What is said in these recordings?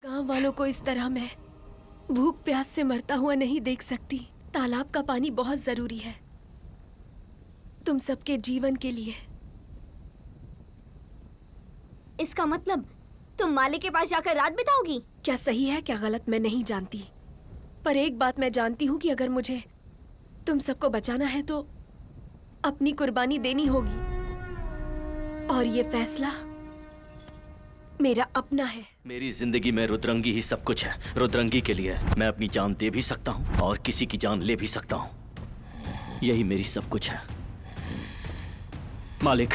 गांव वालों को इस तरह मैं भूख प्यास से मरता हुआ नहीं देख सकती। तालाब का पानी बहुत जरूरी है तुम सबके जीवन के लिए। इसका मतलब तुम मालिक के पास जाकर रात बिताओगी? क्या सही है क्या गलत मैं नहीं जानती, पर एक बात मैं जानती हूँ कि अगर मुझे तुम सबको बचाना है तो अपनी कुर्बानी देनी होगी, और ये फैसला मेरा अपना है। मेरी जिंदगी में रुद्रंगी ही सब कुछ है। रुद्रंगी के लिए मैं अपनी जान दे भी सकता हूँ और किसी की जान ले भी सकता हूँ। यही मेरी सब कुछ है। मालिक,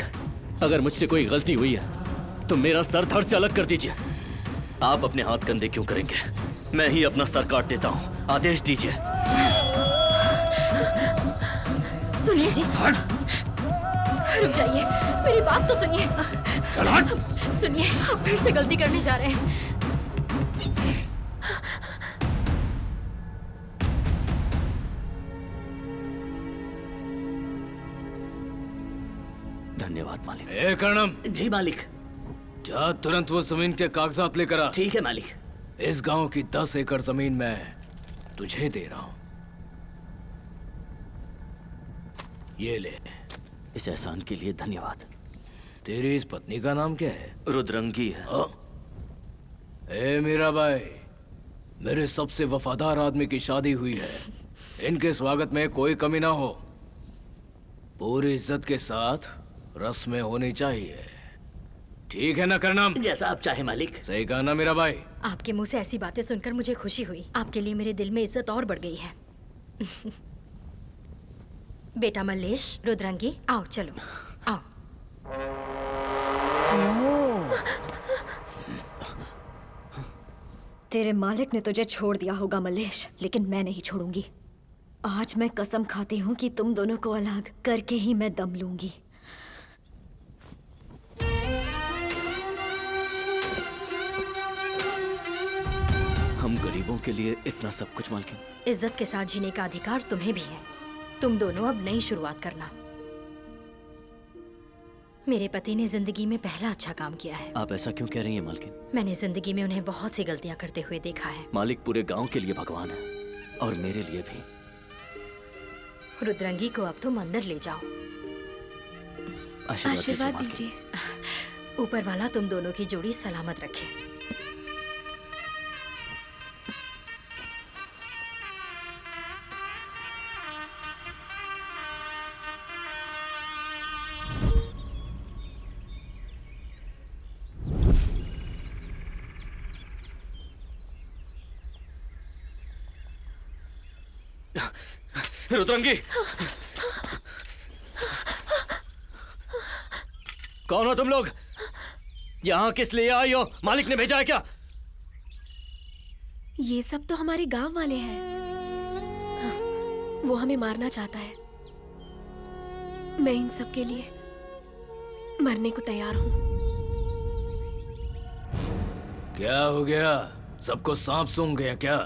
अगर मुझसे कोई गलती हुई है तो मेरा सर धड़ से अलग कर दीजिए। आप अपने हाथ कंधे क्यों करेंगे? मैं ही अपना सर काट देता हूँ। आदेश दीजिए। सुनिए जी, रुक जाइए, मेरी बात तो सुनिए। चल हट। सुनिए, आप फिर से गलती करने जा रहे हैं। धन्यवाद मालिक। ए कर्णम। जी मालिक। जा तुरंत वो जमीन के कागजात लेकर आ। ठीक है मालिक। इस गांव की 10 एकड़ जमीन मैं तुझे दे रहा हूं। ये ले। इस एहसान के लिए धन्यवाद। तेरी इस पत्नी का नाम क्या है? रुद्रंगी है। ए मीरा भाई, मेरे सबसे वफादार आदमी की शादी हुई है। इनके स्वागत में कोई कमी ना हो। पूरी इज्जत के साथ रस्में होनी चाहिए। ठीक है ना कर्णम? जैसा आप चाहे मालिक। सही कहा ना मेरा भाई? आपके मुंह से ऐसी बातें सुनकर मुझे खुशी हुई। आपके लिए मेरे दिल में इज्जत और बढ़ गई है। बेटा मल्लेश, रुद्रंगी, आओ चलो आओ। तेरे मालिक ने तुझे छोड़ दिया होगा मल्लेश, लेकिन मैं नहीं छोड़ूंगी। आज मैं कसम खाती हूँ कि तुम दोनों को अलग करके ही मैं दम लूंगी। हम गरीबों के लिए इतना सब कुछ मालकिन। इज्जत के साथ जीने का अधिकार तुम्हें भी है। तुम दोनों अब नई शुरुआत करना। मेरे पति ने जिंदगी में पहला अच्छा काम किया है। आप ऐसा क्यों कह रही हैं मालकिन? मैंने जिंदगी में उन्हें बहुत सी गलतियां करते हुए देखा है। मालिक पूरे गांव के लिए भगवान है और मेरे लिए भी। रुद्रंगी को अब तुम अंदर ले जाओ। आशीर्वाद दीजिए। ऊपर वाला तुम दोनों की जोड़ी सलामत रखे। रुद्रंगी, कौन हो तुम लोग? यहाँ किस लिए आई हो? मालिक ने भेजा है क्या? ये सब तो हमारे गांव वाले हैं। वो हमें मारना चाहता है। मैं इन सब के लिए मरने को तैयार हूँ। क्या हो गया? सबको सांप सूंघ गया क्या?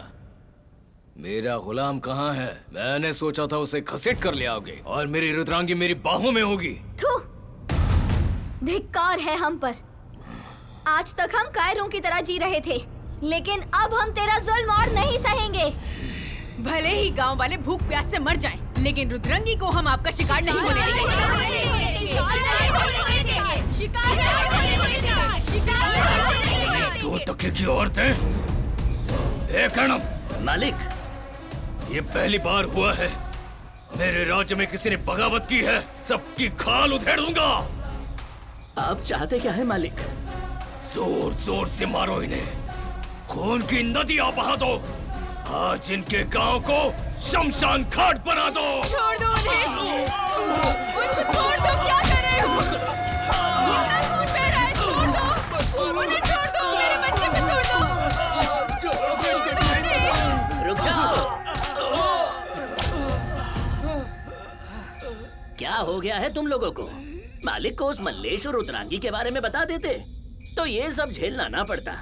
मेरा गुलाम कहाँ है? मैंने सोचा था उसे घसीट कर ले आओगे और मेरी रुद्रांगी मेरी बाहों में होगी। थू! धिक्कार है हम पर। आज तक हम कायरों की तरह जी रहे थे, लेकिन अब हम तेरा जुल्म और नहीं सहेंगे। भले ही गांव वाले भूख प्यास से मर जाएं, लेकिन रुद्रंगी को हम आपका शिकार नहीं होने देंगे। दो तके की औरतें। ए कर्णम। मालिक, ये पहली बार हुआ है मेरे राज्य में किसी ने बगावत की है। सबकी खाल उधेड़ दूंगा। आप चाहते क्या है मालिक? जोर जोर से मारो इन्हें, खून की नदी आ बहा दो। आज इनके गांव को शमशान घाट बना दो। छोड़ दो उन्हें, उनको छोड़ दो। क्या कर रहे हो? इतना खून बह रहा है, छोड़ दो उन्हें, छोड़ दो मेरे बच्चे को, छोड़ दो। रुक जाओ। क्या हो गया है तुम लोगों को? मालिक को उस मल्लेश और रुद्रांगी के बारे में बता देते तो ये सब झेलना ना पड़ता।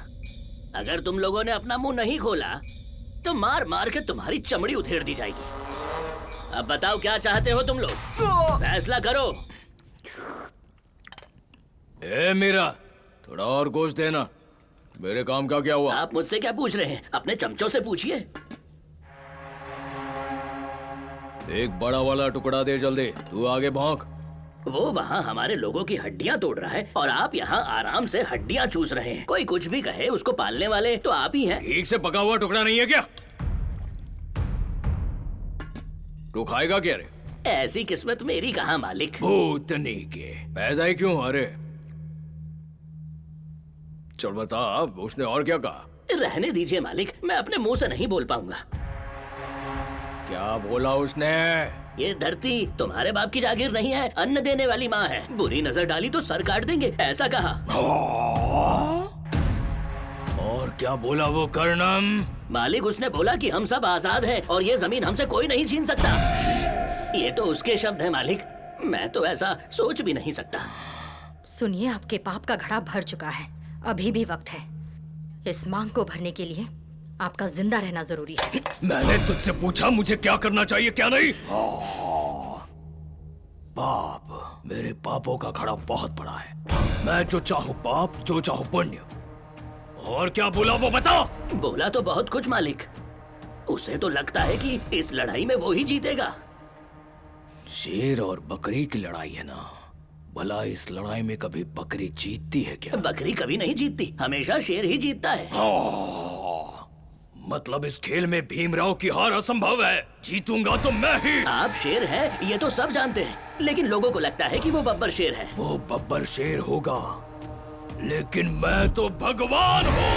अगर तुम लोगों ने अपना मुंह नहीं खोला तो मार मार के तुम्हारी चमड़ी उधेड़ दी जाएगी। अब बताओ क्या चाहते हो तुम लोग? फैसला करो। ए मीरा, थोड़ा और गोश्त देना। मेरे काम का क्या हुआ? आप मुझसे क्या पूछ रहे हैं? अपने चमचों से पूछिए। एक बड़ा वाला टुकड़ा दे जल्दी। तू आगे भौंक। वो वहाँ हमारे लोगों की हड्डियाँ तोड़ रहा है और आप यहाँ आराम से हड्डियाँ चूस रहे हैं। कोई कुछ भी कहे, उसको पालने वाले तो आप ही हैं। ठीक से पका हुआ टुकड़ा नहीं है क्या? तू खाएगा क्या रे? ऐसी किस्मत मेरी कहाँ मालिक। भूतनी के पैदा ही क्यों अरे? चल बता, उसने और क्या कहा? रहने दीजिए मालिक, मैं अपने मुंह से नहीं बोल पाऊंगा। क्या बोला उसने? ये धरती तुम्हारे बाप की जागीर नहीं है, अन्न देने वाली माँ है। बुरी नजर डाली तो सर काट देंगे, ऐसा कहा। और क्या बोला वो कर्णम? मालिक उसने बोला कि हम सब आजाद हैं और ये जमीन हमसे कोई नहीं छीन सकता। ये तो उसके शब्द हैं मालिक, मैं तो ऐसा सोच भी नहीं सकता। सुनिए, आपके पाप का घड़ा भर चुका है, अभी भी वक्त है। इस मांग को भरने के लिए आपका जिंदा रहना जरूरी है। मैंने तुझसे पूछा मुझे क्या करना चाहिए क्या नहीं? पाप, मेरे पापों का घड़ा बहुत बड़ा है। मैं जो चाहूँ पाप, जो चाहूँ पुण्य। और क्या बोला वो बता? बोला तो बहुत कुछ मालिक। उसे तो लगता है कि इस लड़ाई में वो ही जीतेगा। शेर और बकरी की लड़ाई है ना? भला इस लड़ाई में कभी बकरी जीतती है क्या? बकरी कभी नहीं जीतती, हमेशा शेर ही जीतता है। मतलब इस खेल में भीमराव की हार असंभव है। जीतूंगा तो मैं ही। आप शेर हैं, ये तो सब जानते हैं, लेकिन लोगों को लगता है कि वो बब्बर शेर है। वो बब्बर शेर होगा, लेकिन मैं तो भगवान हूँ।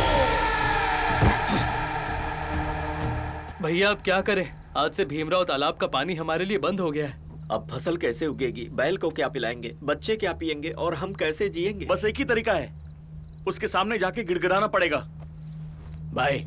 भैया अब क्या करें? आज से भीमराव तालाब का पानी हमारे लिए बंद हो गया है। अब फसल कैसे उगेगी? बैल को क्या पिलाएंगे? बच्चे क्या पिएंगे? और हम कैसे जिएंगे? बस एक ही तरीका है, उसके सामने जाके गिड़गिड़ाना पड़ेगा। भाई,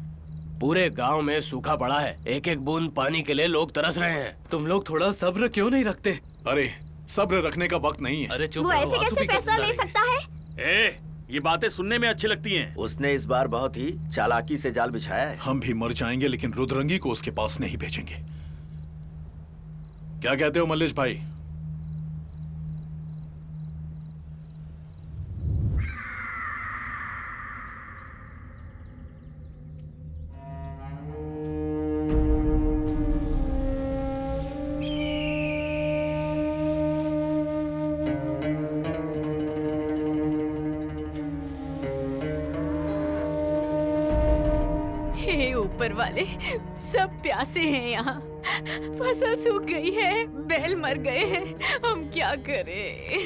पूरे गांव में सूखा पड़ा है, एक एक बूंद पानी के लिए लोग तरस रहे हैं। तुम लोग थोड़ा सब्र क्यों नहीं रखते? अरे सब्र रखने का वक्त नहीं है। अरे चुप वो रहो, ऐसे आंसू कैसे भी कैसे फैसला ले डालेंगे? सकता है? ये बातें सुनने में अच्छी लगती हैं। उसने इस बार बहुत ही चालाकी से जाल बिछाया है। हम भी मर जाएंगे लेकिन रुद्रंगी को उसके पास नहीं भेजेंगे। क्या कहते हो मल्लेश भाई? हे ऊपर वाले, सब प्यासे हैं यहाँ। फसल सूख गई है, बैल मर गए हैं, हम क्या करें?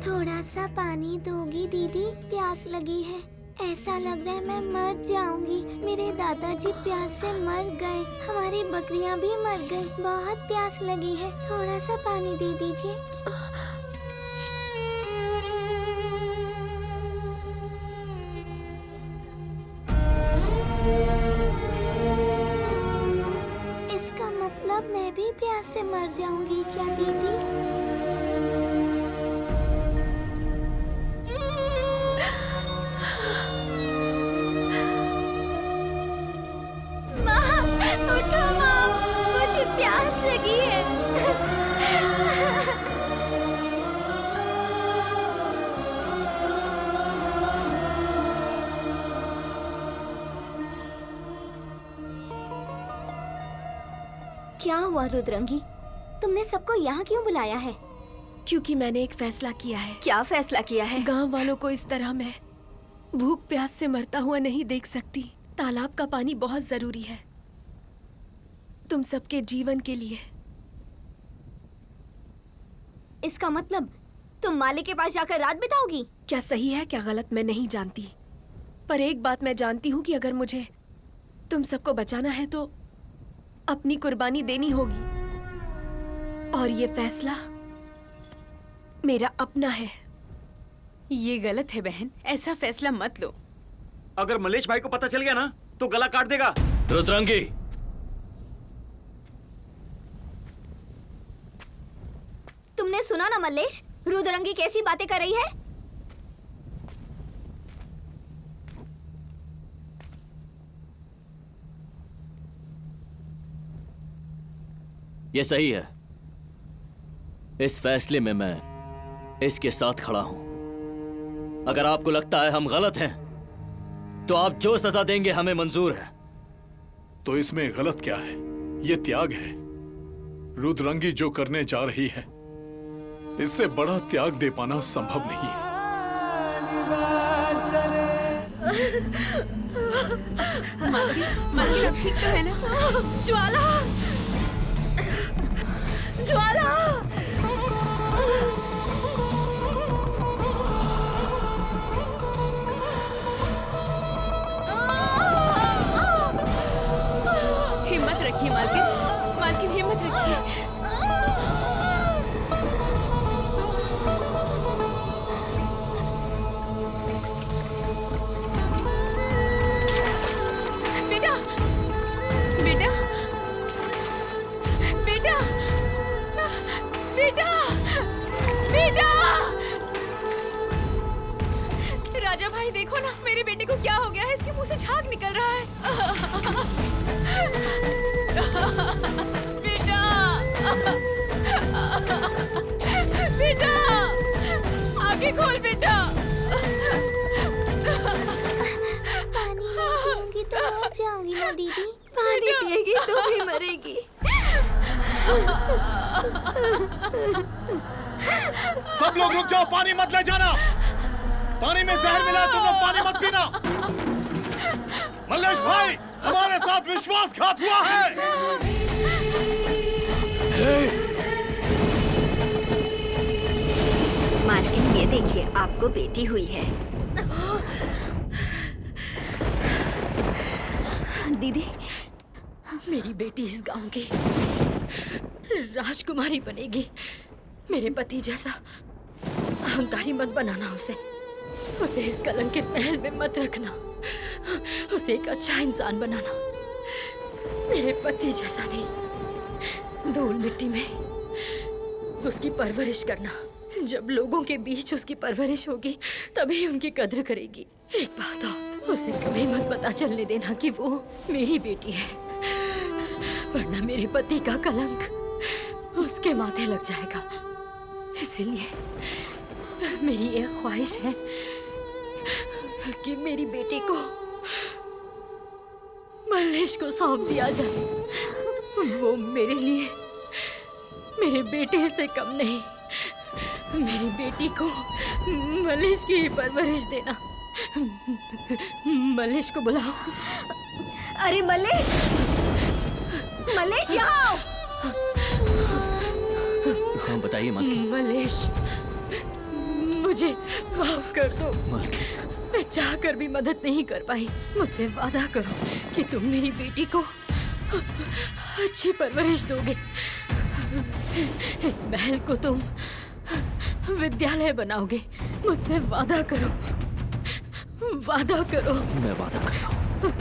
थोड़ा सा पानी दोगी दीदी? प्यास लगी है। ऐसा लग रहा है मैं मर जाऊंगी। मेरे दादाजी प्यास से मर गए, हमारी बकरियां भी मर गई। बहुत प्यास लगी है, थोड़ा सा पानी दे दीजिए। इसका मतलब मैं भी प्यास से मर जाऊंगी क्या दीदी? उठो माँ, मुझे प्यास लगी है। क्या हुआ रुद्रंगी? तुमने सबको यहाँ क्यों बुलाया है? क्योंकि मैंने एक फैसला किया है। क्या फैसला किया है? गांव वालों को इस तरह मैं भूख प्यास से मरता हुआ नहीं देख सकती। तालाब का पानी बहुत जरूरी है तुम सबके जीवन के लिए। इसका मतलब तुम मालिक के पास जाकर रात बिताओगी? क्या सही है क्या गलत मैं नहीं जानती, पर एक बात मैं जानती हूँ कि अगर मुझे तुम सबको बचाना है तो अपनी कुर्बानी देनी होगी, और ये फैसला मेरा अपना है। ये गलत है बहन, ऐसा फैसला मत लो। अगर मल्लेश भाई को पता चल गया ना तो गला काट देगा। रुद्रंगी, तुमने सुना ना मल्लेश, रुद्रंगी कैसी बातें कर रही है? ये सही है। इस फैसले में मैं इसके साथ खड़ा हूं। अगर आपको लगता है हम गलत हैं, तो आप जो सजा देंगे हमें मंजूर है। तो इसमें गलत क्या है? ये त्याग है। रुद्रांगी जो करने जा रही है, इससे बड़ा त्याग दे पाना संभव नहीं है। मालकिन अब ठीक तो है ना? ज्वाला, ज्वाला। हिम्मत रखिए मालकिन, मालकिन हिम्मत रखिए। राजा भाई देखो ना, मेरे बेटे को क्या हो गया है? इसके मुंह से झाग निकल रहा है। बेटा, बेटा, आगे खोल बेटा। पानी नहीं पीऊंगी तो मर जाऊंगी ना दीदी। पानी पिएगी तो भी मरेगी। सब लोग रुक जाओ, पानी मत ले जाना। पानी में जहर मिला है, तुम लोग पानी मत पीना। मल्लेश भाई, हमारे साथ विश्वासघात हुआ है। मालकिन ये देखिए, आपको बेटी हुई है। दीदी, मेरी बेटी इस गांव की राजकुमारी बनेगी। मेरे पति जैसा अहंकारी मत बनाना उसे इस कलंकित महल में मत रखना। उसे एक अच्छा इंसान बनाना, मेरे पति जैसा नहीं। धूल मिट्टी में उसकी परवरिश करना। जब लोगों के बीच उसकी परवरिश होगी तभी उनकी कद्र करेगी। एक बात और, उसे कभी मत पता चलने देना कि वो मेरी बेटी है, वरना मेरे पति का कलंक उसके माथे लग जाएगा। इसीलिए मेरी एक ख्वाहिश है कि मेरी बेटी को मल्लेश को सौंप दिया जाए। वो मेरे लिए मेरे बेटे से कम नहीं। मेरी बेटी को मल्लेश की ही परवरिश देना। मल्लेश को बुलाओ। अरे मल्लेश, मल्लेश यहाँ आओ। हाँ बताइए मालकिन। मल्लेश, मुझे माफ कर दो। मालकिन, मैं चाहकर भी मदद नहीं कर पाई। मुझसे वादा करो कि तुम मेरी बेटी को अच्छी परवरिश दोगे। इस महल को तुम विद्यालय बनाओगे। मुझसे वादा करो, वादा करो। मैं वादा करता हूँ।